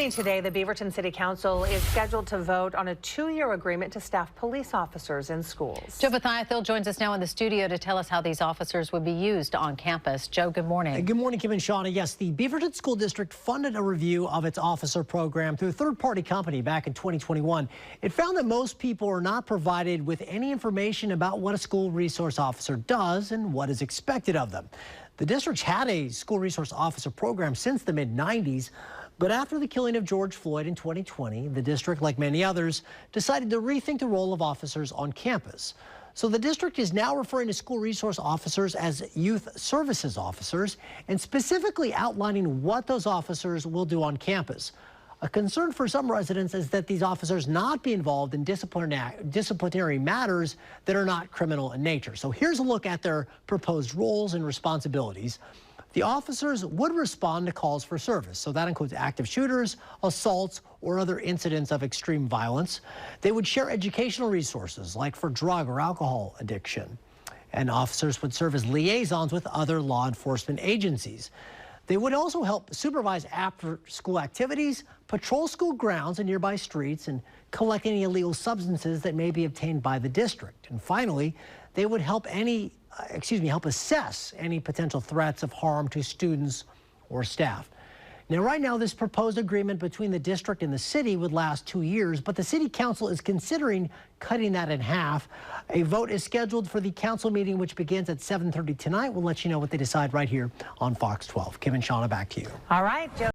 Beginning today, the Beaverton City Council is scheduled to vote on a 2-year agreement to staff police officers in schools. Joe Bethiathil joins us now in the studio to tell us how these officers would be used on campus. Joe, good morning. Good morning, Kim and Shauna. Yes, the Beaverton School District funded a review of its officer program through a third-party company back in 2021. It found that most people are not provided with any information about what a school resource officer does and what is expected of them. The district's had a school resource officer program since the mid-90s. But after the killing of George Floyd in 2020, the district, like many others, decided to rethink the role of officers on campus. So the district is now referring to school resource officers as youth services officers and specifically outlining what those officers will do on campus. A concern for some residents is that these officers not be involved in disciplinary matters that are not criminal in nature. So here's a look at their proposed roles and responsibilities. The officers would respond to calls for service, so that includes active shooters, assaults, or other incidents of extreme violence. They would share educational resources, like for drug or alcohol addiction. And officers would serve as liaisons with other law enforcement agencies. They would also help supervise after-school activities, patrol school grounds and nearby streets, and collect any illegal substances that may be obtained by the district. And finally, they would help assess any potential threats of harm to students or staff. Now, right now, this proposed agreement between the district and the city would last 2 years, but the city council is considering cutting that in half. A vote is scheduled for the council meeting, which begins at 7:30 tonight. We'll let you know what they decide right here on Fox 12. Kim and Shauna, back to you. All right, Joe.